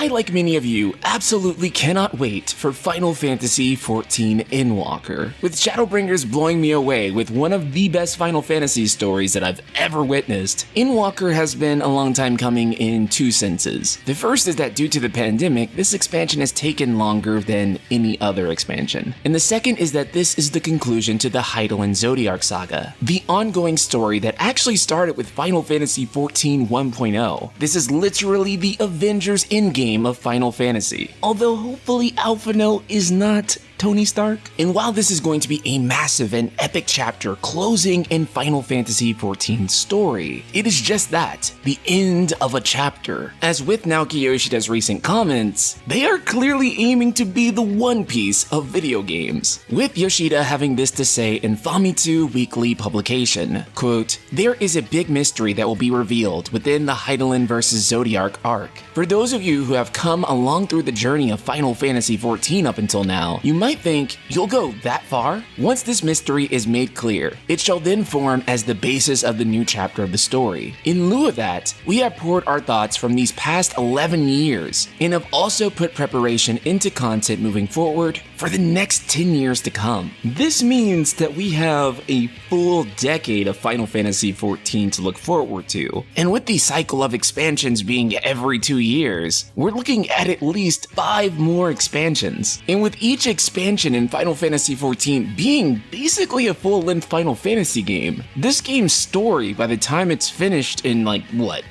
I, like many of you, absolutely cannot wait for Final Fantasy XIV Endwalker, with Shadowbringers blowing me away with one of the best Final Fantasy stories that I've ever witnessed. Endwalker has been a long time coming in two senses. The first is that due to the pandemic, this expansion has taken longer than any other expansion. And the second is that this is the conclusion to the Hydaelyn Zodiark saga, the ongoing story that actually started with Final Fantasy XIV 1.0. This is literally the Avengers Endgame of Final Fantasy, although hopefully Alphinaud is not Tony Stark. And while this is going to be a massive and epic chapter closing in Final Fantasy XIV's story, it is just that, the end of a chapter. As with Naoki Yoshida's recent comments, they are clearly aiming to be the One Piece of video games, with Yoshida having this to say in Famitsu Weekly publication, quote, "There is a big mystery that will be revealed within the Hydaelyn vs. Zodiark arc. For those of you who have come along through the journey of Final Fantasy XIV up until now, you might think you'll go that far? Once this mystery is made clear, it shall then form as the basis of the new chapter of the story. In lieu of that, we have poured our thoughts from these past 11 years and have also put preparation into content moving forward for the next 10 years to come. This means that we have a full decade of Final Fantasy XIV to look forward to. And with the cycle of expansions being every 2 years, we're looking at least 5 more expansions. And with each expansion in Final Fantasy XIV being basically a full-length Final Fantasy game, this game's story, by the time it's finished in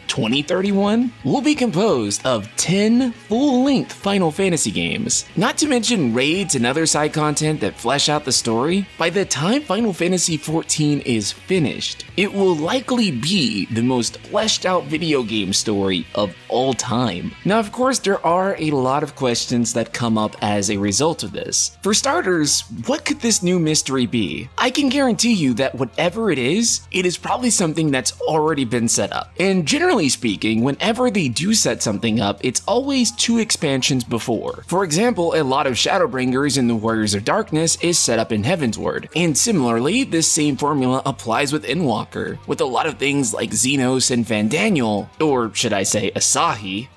2031, will be composed of 10 full-length Final Fantasy games. Not to mention raids and other side content that flesh out the story. By the time Final Fantasy XIV is finished, it will likely be the most fleshed out video game story of all time. Now, of course, there are a lot of questions that come up as a result of this. For starters, what could this new mystery be? I can guarantee you that whatever it is probably something that's already been set up. And generally speaking, whenever they do set something up, it's always 2 expansions before. For example, a lot of Shadowbringers in the Warriors of Darkness is set up in Heavensward. And similarly, this same formula applies with Endwalker, with a lot of things like Xenos and Fandaniel, or should I say Asahi,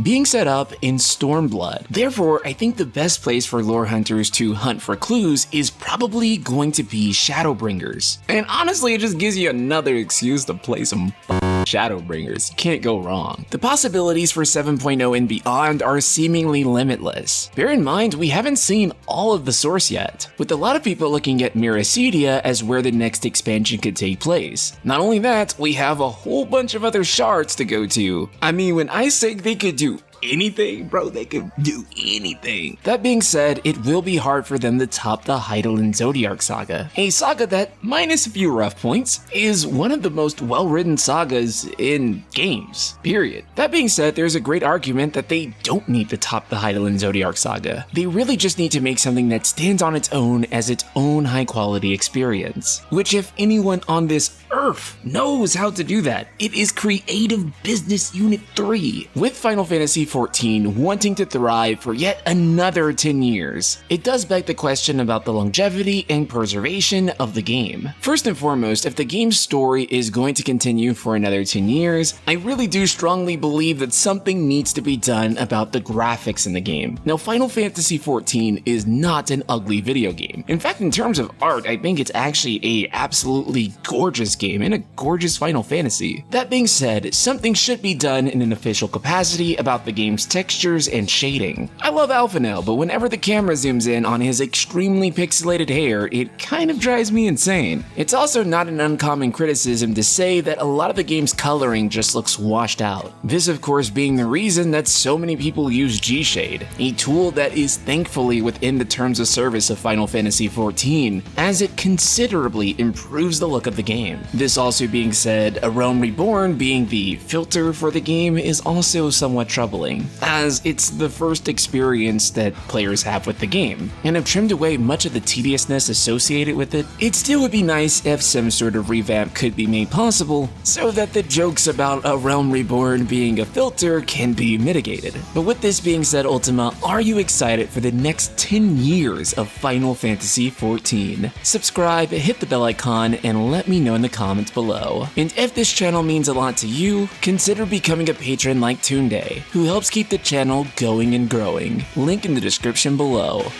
being set up in Stormblood. Therefore, I think the best place for lore hunters to hunt for clues is probably going to be Shadowbringers. And honestly, it just gives you another excuse to play some Shadowbringers. You can't go wrong. The possibilities for 7.0 and beyond are seemingly limitless. Bear in mind, we haven't seen all of the source yet, with a lot of people looking at Miracidia as where the next expansion could take place. Not only that, we have a whole bunch of other shards to go to. I mean, when I say they could do anything, bro, they could do anything. That being said, it will be hard for them to top the Hydaelyn Zodiark saga, a saga that, minus a few rough points, is one of the most well-written sagas in games, period. That being said, there's a great argument that they don't need to top the Hydaelyn Zodiark saga. They really just need to make something that stands on its own as its own high-quality experience, which if anyone on this earth knows how to do that, it is Creative Business Unit 3. With Final Fantasy XIV wanting to thrive for yet another 10 years, it does beg the question about the longevity and preservation of the game. First and foremost, if the game's story is going to continue for another 10 years, I really do strongly believe that something needs to be done about the graphics in the game. Now, Final Fantasy XIV is not an ugly video game. In fact, in terms of art, I think it's actually a absolutely gorgeous game and a gorgeous Final Fantasy. That being said, something should be done in an official capacity about the game's textures and shading. I love Alphinaud, but whenever the camera zooms in on his extremely pixelated hair, it kind of drives me insane. It's also not an uncommon criticism to say that a lot of the game's coloring just looks washed out. This, of course, being the reason that so many people use G-Shade, a tool that is thankfully within the terms of service of Final Fantasy XIV, as it considerably improves the look of the game. This also being said, A Realm Reborn being the filter for the game is also somewhat troubling, as it's the first experience that players have with the game, and have trimmed away much of the tediousness associated with it. It still would be nice if some sort of revamp could be made possible, so that the jokes about A Realm Reborn being a filter can be mitigated. But with this being said, Ultima, are you excited for the next 10 years of Final Fantasy XIV? Subscribe, hit the bell icon, and let me know in the comments comment below. And if this channel means a lot to you, consider becoming a patron like Tunde, who helps keep the channel going and growing. Link in the description below.